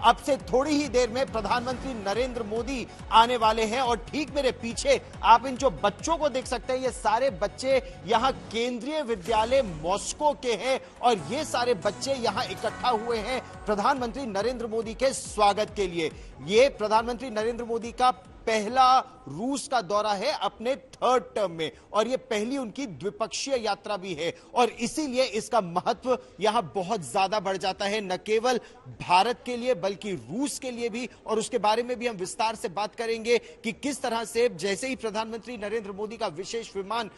अब से थोड़ी ही देर में प्रधानमंत्री नरेंद्र मोदी आने वाले हैं और ठीक मेरे पीछे आप इन जो बच्चों को देख सकते हैं, ये सारे बच्चे यहां केंद्रीय विद्यालय मॉस्को के हैं और ये सारे बच्चे यहां इकट्ठा हुए हैं प्रधानमंत्री नरेंद्र मोदी के स्वागत के लिए। ये प्रधानमंत्री नरेंद्र मोदी का पहला रूस का दौरा है अपने थर्ड टर्म में और यह पहली उनकी द्विपक्षीय यात्रा भी है और इसीलिए इसका महत्व यहां बहुत ज्यादा बढ़ जाता है, न केवल भारत के लिए बल्कि रूस के लिए भी। और उसके बारे में भी हम विस्तार से बात करेंगे कि किस तरह से जैसे ही प्रधानमंत्री नरेंद्र मोदी का विशेष विमान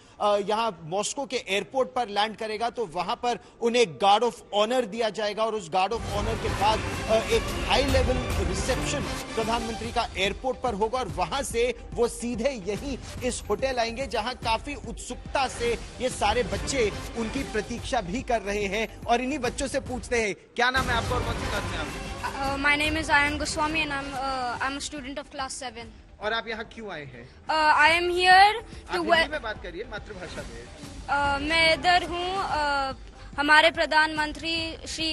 यहां मॉस्को के एयरपोर्ट पर लैंड करेगा तो वहां पर उन्हें गार्ड ऑफ ऑनर दिया जाएगा और उस गार्ड ऑफ ऑनर के बाद एक हाई लेवल रिसेप्शन प्रधानमंत्री का एयरपोर्ट पर होगा और वहां से वो सीधे यही इस होटल आएंगे जहां काफी उत्सुकता से ये सारे बच्चे उनकी प्रतीक्षा भी कर रहे हैं। और इन्हीं बच्चों से पूछते हैं क्या नाम है आपका और कौन सी क्लास में आप? My name is Ayan Goswami and I'm a student of class 7. और आप यहाँ क्यों आए हैं? I am here to Hindi में बात करिए, मातृभाषा में। मैं इधर हूँ हमारे प्रधानमंत्री श्री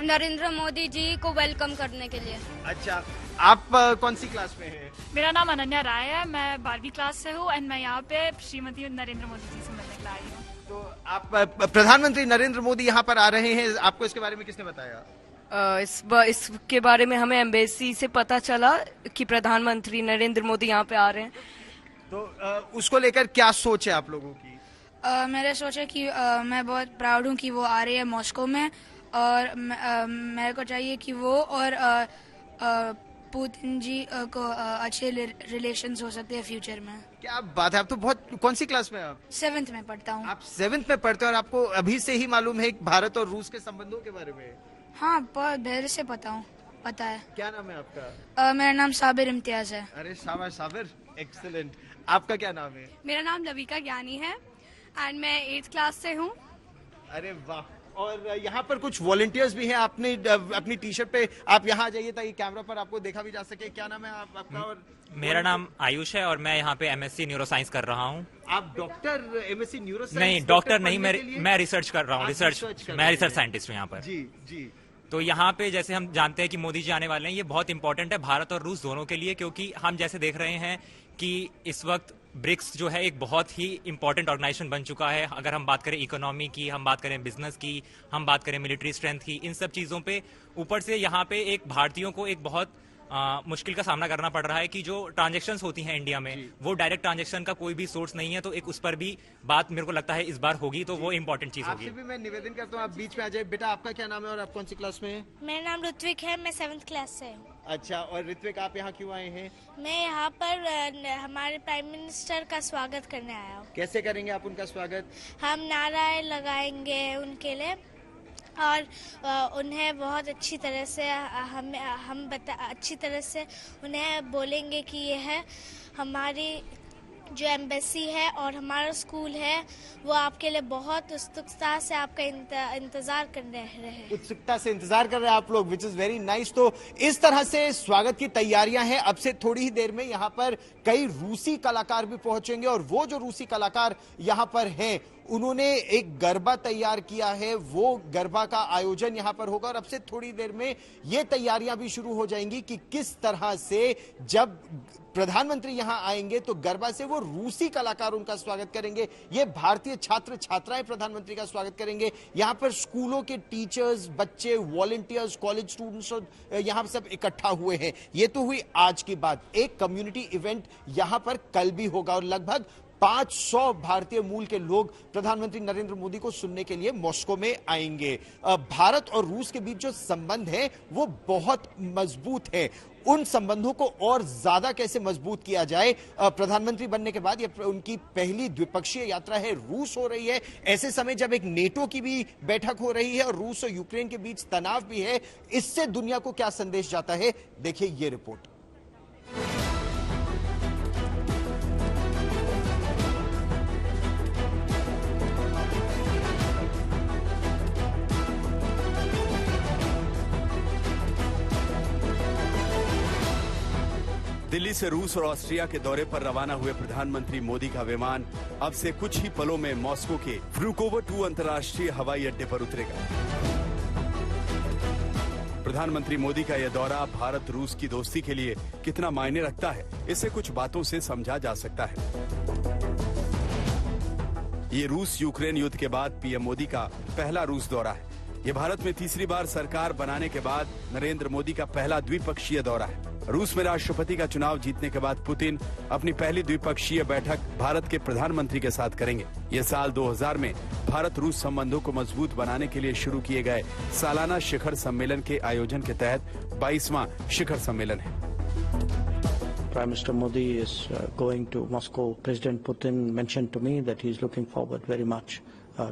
नरेंद्र मोदी जी को वेलकम करने के लिए। अच्छा, आप कौन सी क्लास में हैं? मेरा नाम अनन्या राय है, मैं 12वीं क्लास से हूँ एंड मैं यहाँ पे श्रीमती नरेंद्र मोदी जी से मिलने के लिए आई हूँ। तो आप प्रधानमंत्री नरेंद्र मोदी यहाँ पर आ रहे हैं, आपको इसके बारे में किसने बताया? इसके बारे में हमें एम्बेसी से पता चला कि प्रधानमंत्री नरेंद्र मोदी यहाँ पे आ रहे हैं। तो उसको लेकर क्या सोच है आप लोगों की? मेरा सोच है कि मैं बहुत प्राउड हूँ कि वो आ रही है मॉस्को में और मेरे को चाहिए कि वो और पुतिन जी को अच्छे रिलेशंस हो सकते हैं फ्यूचर में। क्या बात है, आप तो बहुत, कौन सी क्लास में आप? 7th में पढ़ता हूँ। आप 7th में पढ़ते हैं और आपको अभी से ही मालूम है भारत और रूस के संबंधों के बारे में? हाँ, बहुत देर से पता है। क्या नाम है आपका? मेरा नाम साबिर इम्तियाज है। अरे शाबाश साबिर, एक्सीलेंट। आपका क्या नाम है? मेरा नाम लविका ज्ञानी है एंड मैं 8th क्लास से हूँ। अरे वाह, और यहाँ पर कुछ वॉलंटियर्स भी हैं। आपने अपनी टी शर्ट पे आप यहाँ आ जाइए ताकि कैमरा पर आपको देखा भी जा सके। क्या नाम है आपका? और मेरा नाम आयुष है और मैं यहाँ पे एमएससी न्यूरो साइंस कर रहा हूँ। आप डॉक्टर एमएससी न्यूरो साइंस? नहीं, डॉक्टर नहीं, मैं रिसर्च कर रहा हूँ। मैं रिसर्च साइंटिस्ट हूँ यहाँ पर। जी जी। तो यहाँ पे जैसे हम जानते हैं कि मोदी जी आने वाले हैं, ये बहुत इंपॉर्टेंट है भारत और रूस दोनों के लिए, क्योंकि हम जैसे देख रहे हैं कि इस वक्त ब्रिक्स जो है एक बहुत ही इंपॉर्टेंट ऑर्गेनाइजेशन बन चुका है। अगर हम बात करें इकोनॉमी की, हम बात करें बिजनेस की, हम बात करें मिलिट्री स्ट्रेंथ की, इन सब चीजों पे ऊपर से यहाँ पे एक भारतीयों को एक बहुत मुश्किल का सामना करना पड़ रहा है कि जो ट्रांजैक्शंस होती हैं इंडिया में वो डायरेक्ट ट्रांजैक्शन का कोई भी सोर्स नहीं है। तो एक उस पर भी बात मेरे को लगता है इस बार होगी, तो वो इम्पोर्टेंट चीज होगी। आपसे भी मैं निवेदन करता हूँ आप बीच में आ जाए। बेटा आपका क्या नाम है और आप कौन सी क्लास में हैं? मेरा नाम ऋत्विक है, मैं 7th क्लास से हूँ। अच्छा, और ऋत्विक आप यहाँ क्यों आए हैं? मैं यहाँ पर हमारे प्राइम मिनिस्टर का स्वागत करने आया हूँ। कैसे करेंगे आप उनका स्वागत? हम नारे लगाएंगे उनके लिए और उन्हें बहुत अच्छी तरह से अच्छी तरह से उन्हें बोलेंगे कि यह हमारी जो एम्बेसी है और हमारा स्कूल है वो आपके लिए बहुत उत्सुकता से आपका इंतजार कर रहे हैं। उत्सुकता से इंतजार कर रहे हैं आप लोग, विच इज वेरी नाइस। तो इस तरह से स्वागत की तैयारियां हैं। अब से थोड़ी ही देर में यहाँ पर कई रूसी कलाकार भी पहुंचेंगे और वो जो रूसी कलाकार यहाँ पर हैं उन्होंने एक गरबा तैयार किया है। वो गरबा का आयोजन यहाँ पर होगा और अब से थोड़ी देर में ये तैयारियां भी शुरू हो जाएंगी कि किस तरह से जब प्रधानमंत्री यहां आएंगे तो गरबा से वो रूसी कलाकार उनका स्वागत करेंगे। ये भारतीय छात्र छात्राएं प्रधानमंत्री का स्वागत करेंगे। यहां पर स्कूलों के टीचर्स, बच्चे, वॉलंटियर्स, कॉलेज स्टूडेंट्स यहां सब इकट्ठा हुए हैं। ये तो हुई आज की बात। एक कम्युनिटी इवेंट यहां पर कल भी होगा और लगभग 500 भारतीय मूल के लोग प्रधानमंत्री नरेंद्र मोदी को सुनने के लिए मॉस्को में आएंगे। भारत और रूस के बीच जो संबंध है वो बहुत मजबूत है। उन संबंधों को और ज्यादा कैसे मजबूत किया जाए, प्रधानमंत्री बनने के बाद ये उनकी पहली द्विपक्षीय यात्रा है, रूस हो रही है। ऐसे समय जब एक नेटो की भी बैठक हो रही है और रूस और यूक्रेन के बीच तनाव भी है, इससे दुनिया को क्या संदेश जाता है, देखिए ये रिपोर्ट। दिल्ली से रूस और ऑस्ट्रिया के दौरे पर रवाना हुए प्रधानमंत्री मोदी का विमान अब से कुछ ही पलों में मॉस्को के व्नुकोव 2 अंतर्राष्ट्रीय हवाई अड्डे पर उतरेगा। प्रधानमंत्री मोदी का यह दौरा भारत रूस की दोस्ती के लिए कितना मायने रखता है, इसे कुछ बातों से समझा जा सकता है। ये रूस यूक्रेन युद्ध के बाद पीएम मोदी का पहला रूस दौरा है। ये भारत में तीसरी बार सरकार बनाने के बाद नरेंद्र मोदी का पहला द्विपक्षीय दौरा है। रूस में राष्ट्रपति का चुनाव जीतने के बाद पुतिन अपनी पहली द्विपक्षीय बैठक भारत के प्रधानमंत्री के साथ करेंगे। ये साल 2000 में भारत रूस संबंधों को मजबूत बनाने के लिए शुरू किए गए सालाना शिखर सम्मेलन के आयोजन के तहत 22वां शिखर सम्मेलन है। Prime Minister Modi is going to Moscow. President Putin mentioned to me that he is looking forward very much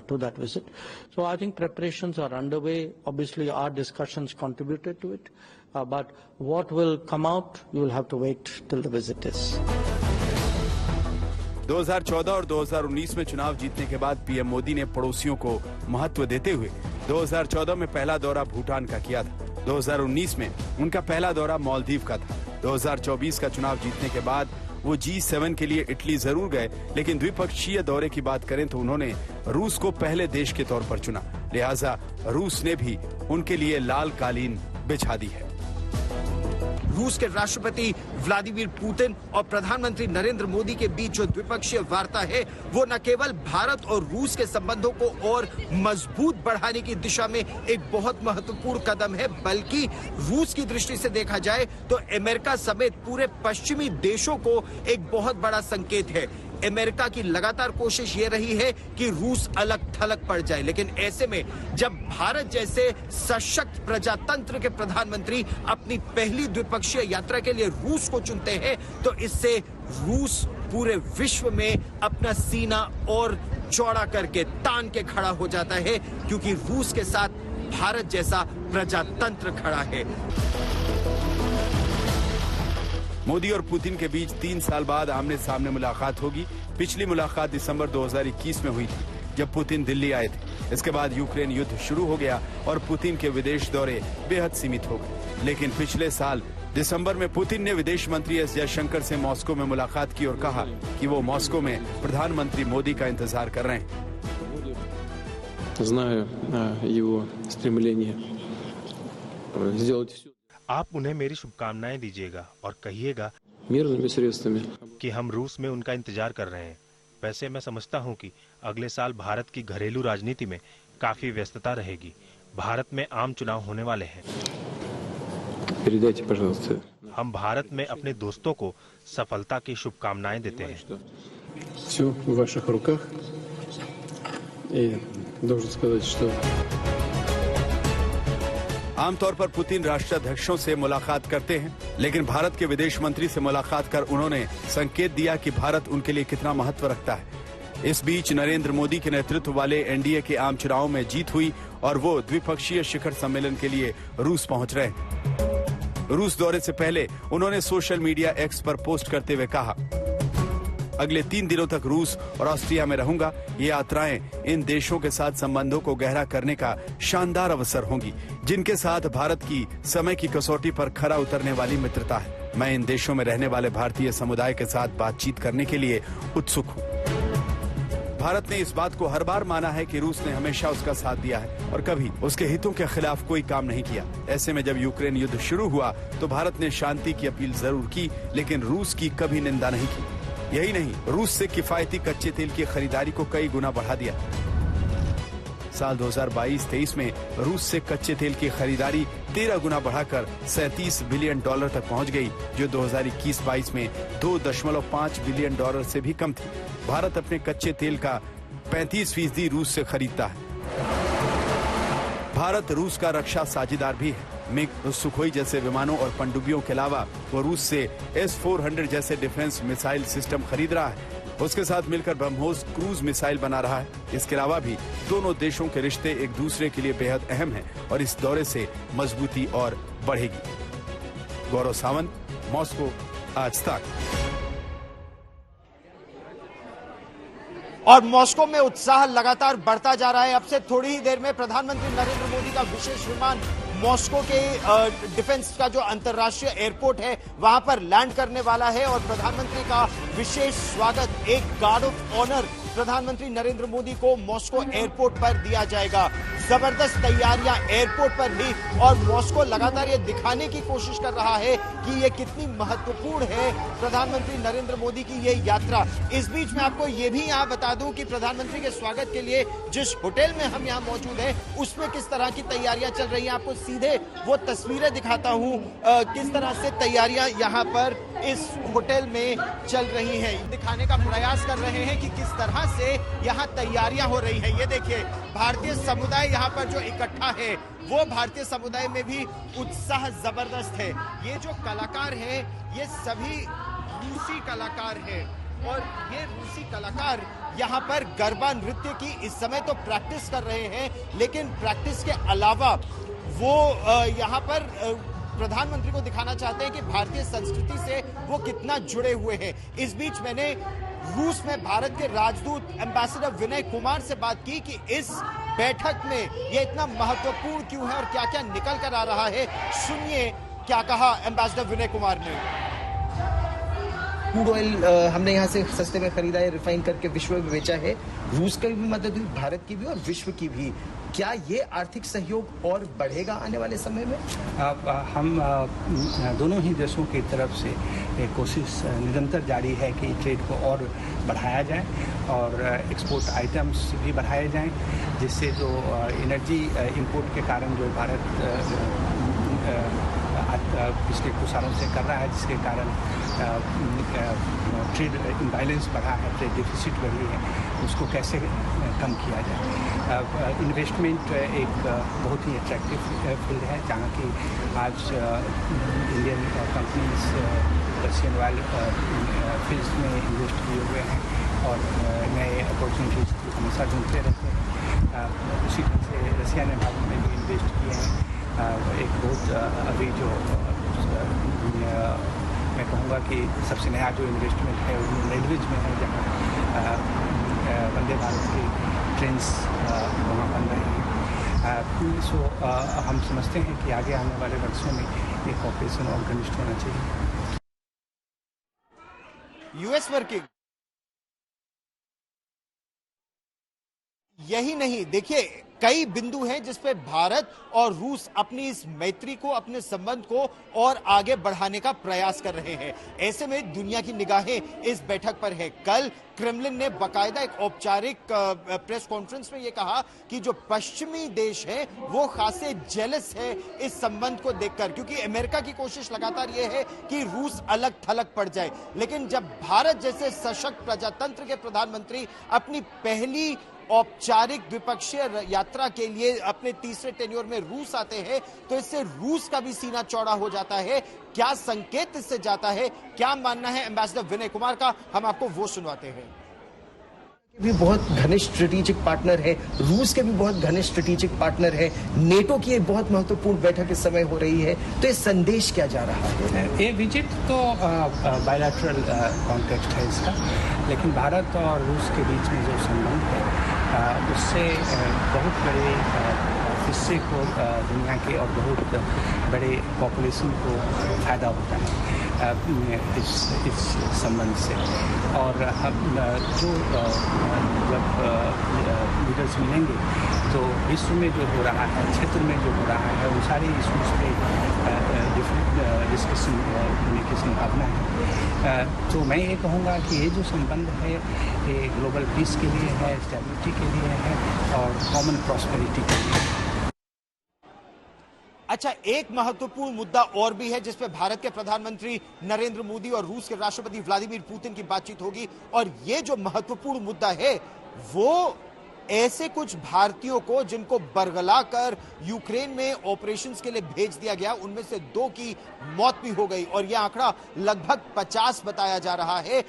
to that visit. So I think preparations are underway. Obviously, our discussions contributed to it. But what will come out, you will have to wait till the visit is. 2014 और 2019 में चुनाव जीतने के बाद PM Modi ने पड़ोसियों को महत्व देते हुए 2014 में पहला दौरा भूटान का किया था। 2019 में उनका पहला दौरा मालदीव का था। 2024 का चुनाव जीतने के बाद वो G7 के लिए इटली जरूर गए, लेकिन द्विपक्षीय दौरे की बात करें तो उन्होंने रूस को पहले देश के तौर पर चुना। लिहाजा रूस ने भी उनके लिए लाल कालीन बिछा दी है। रूस के राष्ट्रपति व्लादिमीर पुतिन और प्रधानमंत्री नरेंद्र मोदी के बीच जो द्विपक्षीय वार्ता है वो न केवल भारत और रूस के संबंधों को और मजबूत बढ़ाने की दिशा में एक बहुत महत्वपूर्ण कदम है, बल्कि रूस की दृष्टि से देखा जाए तो अमेरिका समेत पूरे पश्चिमी देशों को एक बहुत बड़ा संकेत है। अमेरिका की लगातार कोशिश ये रही है कि रूस अलग थलग पड़ जाए, लेकिन ऐसे में जब भारत जैसे सशक्त प्रजातंत्र के प्रधानमंत्री अपनी पहली द्विपक्षीय यात्रा के लिए रूस को चुनते हैं तो इससे रूस पूरे विश्व में अपना सीना और चौड़ा करके तान के खड़ा हो जाता है, क्योंकि रूस के साथ भारत जैसा प्रजातंत्र खड़ा है। मोदी और पुतिन के बीच 3 साल बाद आमने सामने मुलाकात होगी। पिछली मुलाकात दिसंबर 2021 में हुई थी, जब पुतिन दिल्ली आए थे। इसके बाद यूक्रेन युद्ध शुरू हो गया और पुतिन के विदेश दौरे बेहद सीमित हो गए। लेकिन पिछले साल दिसंबर में पुतिन ने विदेश मंत्री एस जयशंकर से मॉस्को में मुलाकात की और कहा कि वो मॉस्को में प्रधानमंत्री मोदी का इंतजार कर रहे हैं। आप उन्हें मेरी शुभकामनाएं दीजिएगा और कहिएगा कि हम रूस में उनका इंतजार कर रहे हैं। वैसे मैं समझता हूं कि अगले साल भारत की घरेलू राजनीति में काफी व्यस्तता रहेगी। भारत में आम चुनाव होने वाले हैं। हम भारत में अपने दोस्तों को सफलता की शुभकामनाएं देते हैं। आमतौर पर पुतिन राष्ट्राध्यक्षों से मुलाकात करते हैं, लेकिन भारत के विदेश मंत्री से मुलाकात कर उन्होंने संकेत दिया कि भारत उनके लिए कितना महत्व रखता है। इस बीच नरेंद्र मोदी के नेतृत्व वाले एनडीए के आम चुनाव में जीत हुई और वो द्विपक्षीय शिखर सम्मेलन के लिए रूस पहुंच रहे हैं। रूस दौरे से पहले उन्होंने सोशल मीडिया एक्स पर पोस्ट करते हुए कहा, अगले 3 दिनों तक रूस और ऑस्ट्रिया में रहूंगा। ये यात्राएं इन देशों के साथ संबंधों को गहरा करने का शानदार अवसर होंगी, जिनके साथ भारत की समय की कसौटी पर खरा उतरने वाली मित्रता है। मैं इन देशों में रहने वाले भारतीय समुदाय के साथ बातचीत करने के लिए उत्सुक हूँ। भारत ने इस बात को हर बार माना है कि रूस ने हमेशा उसका साथ दिया है और कभी उसके हितों के खिलाफ कोई काम नहीं किया। ऐसे में जब यूक्रेन युद्ध शुरू हुआ तो भारत ने शांति की अपील जरूर की, लेकिन रूस की कभी निंदा नहीं की। यही नहीं, रूस से किफायती कच्चे तेल की खरीदारी को कई गुना बढ़ा दिया। साल 2022-23 में रूस से कच्चे तेल की खरीदारी 13 गुना बढ़ाकर $37 बिलियन तक पहुंच गई, जो 2021-22 में $2.5 बिलियन से भी कम थी। भारत अपने कच्चे तेल का 35% रूस से खरीदता है। भारत रूस का रक्षा साझेदार भी है। मिग, सुखोई जैसे विमानों और पनडुब्बियों के अलावा वो रूस से S-400 जैसे डिफेंस मिसाइल सिस्टम खरीद रहा है। उसके साथ मिलकर ब्रह्मोस क्रूज मिसाइल बना रहा है। इसके अलावा भी दोनों देशों के रिश्ते एक दूसरे के लिए बेहद अहम हैं और इस दौरे से मजबूती और बढ़ेगी। गौरव सावंत, मॉस्को, आज तक। और मॉस्को में उत्साह लगातार बढ़ता जा रहा है। अब से थोड़ी ही देर में प्रधानमंत्री नरेंद्र मोदी का विशेष विमान मॉस्को के डिफेंस का जो अंतर्राष्ट्रीय एयरपोर्ट है वहां पर लैंड करने वाला है और प्रधानमंत्री का विशेष स्वागत, एक गार्ड ऑफ ऑनर प्रधानमंत्री नरेंद्र मोदी को मॉस्को एयरपोर्ट पर दिया जाएगा। जबरदस्त तैयारियां एयरपोर्ट पर भी, और मॉस्को लगातार ये दिखाने की कोशिश कर रहा है कि ये कितनी महत्वपूर्ण है प्रधानमंत्री नरेंद्र मोदी की ये यात्रा। इस बीच में आपको ये भी यहाँ बता दूं कि प्रधानमंत्री के स्वागत के लिए जिस होटल में हम यहाँ मौजूद हैं उसमें किस तरह की तैयारियां चल रही हैं, आपको सीधे वो तस्वीरें दिखाता हूँ किस तरह से तैयारियां यहाँ पर इस होटल में चल रही हैं। दिखाने का प्रयास कर रहे हैं कि किस तरह से यहाँ तैयारियां हो रही हैं। ये देखिए, भारतीय समुदाय यहाँ पर जो इकट्ठा है वो भारतीय समुदाय में भी उत्साह जबरदस्त है। ये जो कलाकार हैं ये सभी रूसी कलाकार हैं, और ये रूसी कलाकार यहाँ पर गरबा नृत्य की इस समय तो प्रैक्टिस कर रहे हैं, लेकिन प्रैक्टिस के अलावा वो यहाँ पर प्रधानमंत्री को दिखाना चाहते हैं कि भारतीय संस्कृति से वो कितना जुड़े हुए हैं। इस बीच मैंने रूस में भारत के राजदूत एम्बेसडर विनय कुमार से बात की कि इस बैठक में ये इतना महत्वपूर्ण क्यों है और क्या क्या निकल कर आ रहा है। सुनिए क्या कहा एम्बेसडर विनय कुमार ने। क्रूड ऑयल हमने यहाँ से सस्ते में खरीदा है, रिफाइन करके विश्व में बेचा है। रूस की भी मदद हुई, भारत की भी और विश्व की भी। क्या ये आर्थिक सहयोग और बढ़ेगा आने वाले समय में? हम दोनों ही देशों की तरफ से कोशिश निरंतर जारी है कि ट्रेड को और बढ़ाया जाए और एक्सपोर्ट आइटम्स भी बढ़ाए जाएं, जिससे जो एनर्जी इंपोर्ट के कारण जो भारत पिछले कुछ सालों से कर रहा है, जिसके कारण ट्रेड इम्बैलेंस बढ़ा है, ट्रेड डिफिसिट बढ़ी है, उसको कैसे कम किया जाए। इन्वेस्टमेंट एक बहुत ही अट्रैक्टिव फील्ड है, जहाँ की आज Indian companies Russian oil fields में इन्वेस्ट किए हुए हैं और नए अपॉर्चुनिटीज हमेशा ढूंढते रहते हैं। उसी तरह से रशिया ने भारत में भी इन्वेस्ट किए हैं। एक बहुत अभी जो मैं कहूँगा कि सबसे नया जो इन्वेस्टमेंट है वो रेलवेज में है, जहाँ वंदे भारत की ट्रेन्स वहाँ बन रही हैं। सो हम समझते हैं कि आगे आने वाले वर्षों में ये कॉपरेशन और घनिष्ठ होना चाहिए। यूएस वर्किंग यही नहीं, देखिए कई बिंदु हैं जिस पे भारत और रूस अपनी इस मैत्री को, अपने संबंध को और आगे बढ़ाने का प्रयास कर रहे हैं। ऐसे में दुनिया की निगाहें इस बैठक पर है। कल क्रेमलिन ने बाकायदा एक औपचारिक प्रेस कॉन्फ्रेंस में यह कहा कि जो पश्चिमी देश है वो खासे जेलस है इस संबंध को देखकर, क्योंकि अमेरिका की कोशिश लगातार यह है कि रूस अलग थलग पड़ जाए। लेकिन जब भारत जैसे सशक्त प्रजातंत्र के प्रधानमंत्री अपनी पहली औपचारिक द्विपक्षीय यात्रा के लिए अपने तीसरे टेन्योर में रूस आते हैं, तो इससे रूस का भी सीना चौड़ा हो जाता है। क्या संकेत इससे जाता है, क्या मानना है एम्बेसडर विनय कुमार का, हम आपको वो सुनवाते हैं। भी बहुत घनिष्ठ स्ट्रेटेजिक पार्टनर है, रूस के भी बहुत घनिष्ठ स्ट्रेटेजिक पार्टनर है, नेटो की एक बहुत महत्वपूर्ण बैठक इस समय हो रही है, तो ये संदेश क्या जा रहा है? ये विजिट तो बायलैटरल कॉन्टेक्स्ट है इसका, लेकिन भारत और रूस के बीच में जो संबंध है उससे बहुत बड़े हिस्से को दुनिया के और बहुत बड़े पॉपुलेशन को फायदा होता है इस संबंध से। और हम जो जब लीडर्स मिलेंगे तो विश्व में जो हो रहा है, क्षेत्र में जो हो रहा है, उन सारे इशूज़ पे डिस्कशन होने की संभावना है। तो मैं ये कहूँगा कि ये जो संबंध है ये ग्लोबल पीस के लिए है, स्टेबिलिटी के लिए है और कॉमन प्रॉस्पेरिटी के लिए। अच्छा, एक महत्वपूर्ण मुद्दा और भी है जिस पे भारत के प्रधानमंत्री नरेंद्र मोदी और रूस के राष्ट्रपति व्लादिमीर पुतिन की बातचीत होगी, और ये जो महत्वपूर्ण मुद्दा है वो ऐसे कुछ भारतीयों को जिनको बरगलाकर यूक्रेन में ऑपरेशंस के लिए भेज दिया गया, उनमें से 2 की मौत भी हो गई और यह आंकड़ा लगभग 50 बताया जा रहा है।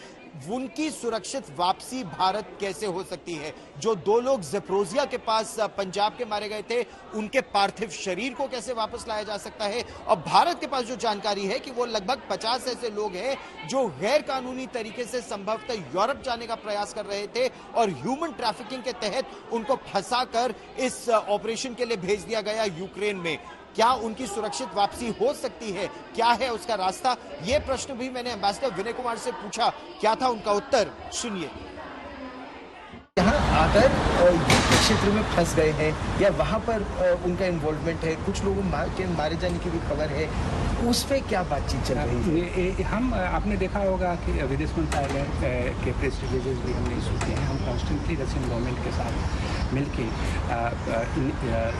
उनकी सुरक्षित वापसी भारत कैसे हो सकती है? जो 2 लोग ज़ेप्रोजिया के पास पंजाब के मारे गए थे, उनके पार्थिव शरीर को कैसे वापस लाया जा सकता है? और भारत के पास जो जानकारी है कि वो लगभग 50 ऐसे लोग हैं जो गैर कानूनी तरीके से संभवतः यूरोप जाने का प्रयास कर रहे थे और ह्यूमन ट्रैफिकिंग के तहत उनको फंसाकर इस ऑपरेशन के लिए भेज दिया गया यूक्रेन में। क्या उनकी सुरक्षित वापसी हो सकती है? क्या है उसका रास्ता? यह प्रश्न भी मैंने एम्बेसडर विनय कुमार से पूछा। क्या था उनका उत्तर? सुनिए। यहाँ अगर युद्ध के क्षेत्र में फंस गए हैं या वहां पर उनका इन्वॉल्वमेंट है, कुछ लोगों के मारे जाने की भी खबर है, उस पे क्या बातचीत चल रही है? हम आपने देखा होगा कि विदेश मंत्रालय के प्रेस रिलीजेस भी हमने इशू किए हैं। हम कॉन्स्टेंटली रशियन गवर्नमेंट के साथ मिलके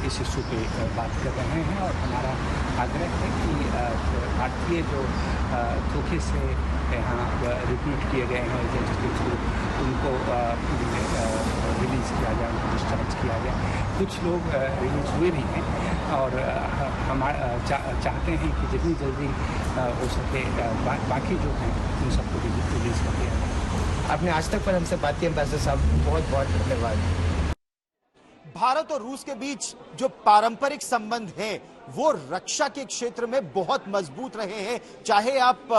इस इशू पे बात कर रहे हैं और हमारा आग्रह है कि भारतीय जो धोखे से यहाँ रिक्रूट किए गए हैं एजेंट्स के थ्रू, उनको रिलीज़ किया जाए, उनको डिस्चार्ज किया जाए। कुछ लोग रिलीज हुए भी हैं और हम चाहते हैं कि जितनी जल्दी हो सके बाकी जो हैं उन सबको भी रिलीज कर दिया जाए। आपने आज तक पर हमसे बात की एम्बेसडर साहब, बहुत बहुत धन्यवाद। भारत और रूस के बीच जो पारंपरिक संबंध हैं वो रक्षा के क्षेत्र में बहुत मजबूत रहे हैं। चाहे आप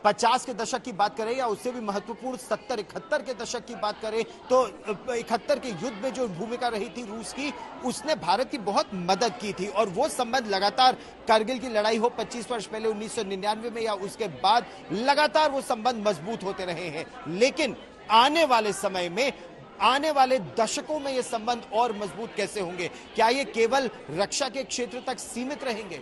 50 के दशक की बात करें या उससे भी महत्वपूर्ण 70-71 के दशक की बात करें, तो 71 के युद्ध में जो भूमिका रही थी रूस की, उसने भारत की बहुत मदद की थी और वो संबंध लगातार, कारगिल की लड़ाई हो 25 वर्ष पहले 1999 में या उसके बाद, लगातार वो संबंध मजबूत होते रहे हैं। लेकिन आने वाले समय में, आने वाले दशकों में ये संबंध और मजबूत कैसे होंगे? क्या ये केवल रक्षा के क्षेत्र तक सीमित रहेंगे?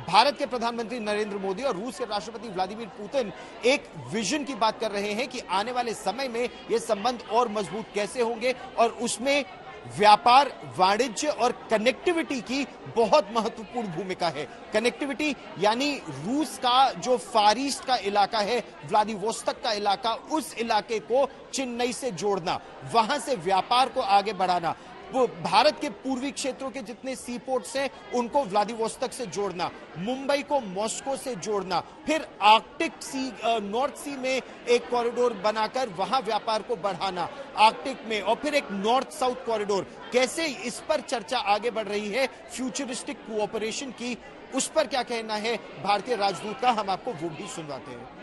भारत के प्रधानमंत्री नरेंद्र मोदी और रूस के राष्ट्रपति व्लादिमीर पुतिन एक विजन की बात कर रहे हैं कि आने वाले समय में ये संबंध और मजबूत कैसे होंगे और उसमें व्यापार, वाणिज्य और कनेक्टिविटी की बहुत महत्वपूर्ण भूमिका है। कनेक्टिविटी यानी रूस का जो फार ईस्ट का इलाका है, व्लादिवोस्तोक का इलाका, उस इलाके को चेन्नई से जोड़ना, वहां से व्यापार को आगे बढ़ाना, वो भारत के पूर्वी क्षेत्रों के जितने सी पोर्ट्स हैं उनको व्लादिवोस्तोक से जोड़ना, मुंबई को मॉस्को से जोड़ना, फिर आर्कटिक सी, नॉर्थ सी में एक कॉरिडोर बनाकर वहां व्यापार को बढ़ाना आर्कटिक में, और फिर एक नॉर्थ साउथ कॉरिडोर। कैसे इस पर चर्चा आगे बढ़ रही है फ्यूचरिस्टिक कोऑपरेशन की, उस पर क्या कहना है भारतीय राजदूत का, हम आपको वो भी सुनवाते हैं।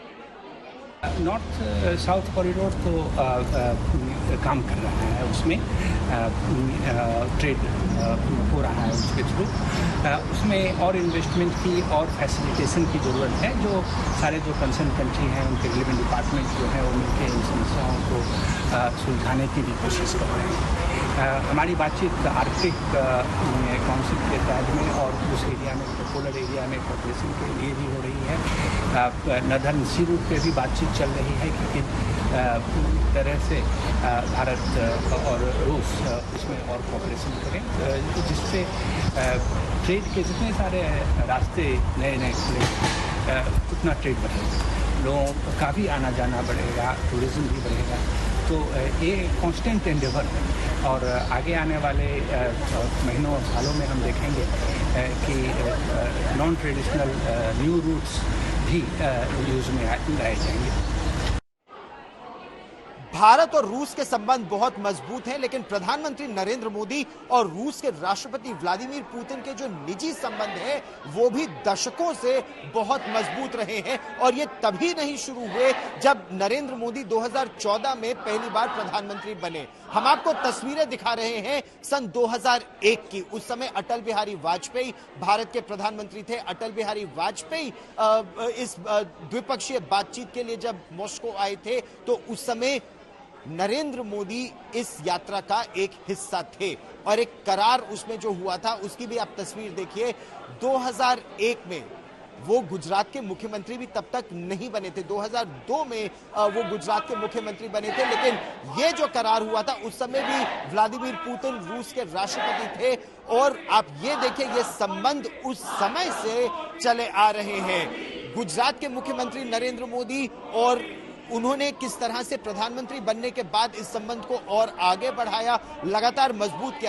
नॉर्थ साउथ कॉरिडोर तो काम कर रहा है, उसमें ट्रेड हो रहा है उसके थ्रू। उसमें और इन्वेस्टमेंट की और फैसिलिटेशन की ज़रूरत है। जो सारे जो कंसर्न कंट्री हैं उनके रिलेवेंट डिपार्टमेंट जो है वो मिलकर इन समस्याओं को सुलझाने की भी कोशिश कर रहे हैं। हमारी बातचीत आर्कटिक काउंसिल के तहत में और उस एरिया में, पोलर एरिया में कोऑपरेशन के लिए भी हो रही है। नदर्न सी रूट पे भी बातचीत चल रही है कि किस तरह से भारत और रूस उसमें और कोऑपरेशन करें, जिससे ट्रेड के जितने सारे रास्ते नए नए खुले, उतना ट्रेड बढ़ेगा, लोगों का भी आना जाना बढ़ेगा, टूरिज्म भी बढ़ेगा। तो ये कांस्टेंट एंडेवर है और आगे आने वाले महीनों और सालों में हम देखेंगे कि नॉन ट्रेडिशनल न्यू रूट्स भी यूज में लाए जाएंगे। भारत और रूस के संबंध बहुत मजबूत हैं, लेकिन प्रधानमंत्री नरेंद्र मोदी और रूस के राष्ट्रपति व्लादिमीर पुतिन के जो निजी संबंध हैं वो भी दशकों से बहुत मजबूत रहे हैं और ये तभी नहीं शुरू हुए जब नरेंद्र मोदी 2014 में पहली बार प्रधानमंत्री बने। हम आपको तस्वीरें दिखा रहे हैं सन 2001 की। उस समय अटल बिहारी वाजपेयी भारत के प्रधानमंत्री थे। अटल बिहारी वाजपेयी इस द्विपक्षीय बातचीत के लिए जब मॉस्को आए थे तो उस समय नरेंद्र मोदी इस यात्रा का एक हिस्सा थे और एक करार उसमें जो हुआ था उसकी भी आप तस्वीर देखिए। 2001 में वो गुजरात के मुख्यमंत्री भी तब तक नहीं बने थे। 2002 में वो गुजरात के मुख्यमंत्री बने थे, लेकिन ये जो करार हुआ था उस समय भी व्लादिमीर पुतिन रूस के राष्ट्रपति थे और आप ये देखिए ये संबंध उस समय से चले आ रहे हैं। गुजरात के मुख्यमंत्री नरेंद्र मोदी और उन्होंने किस तरह से प्रधानमंत्री बनने के बाद इस संबंध को और आगे बढ़ाया, लगातार मजबूत किया।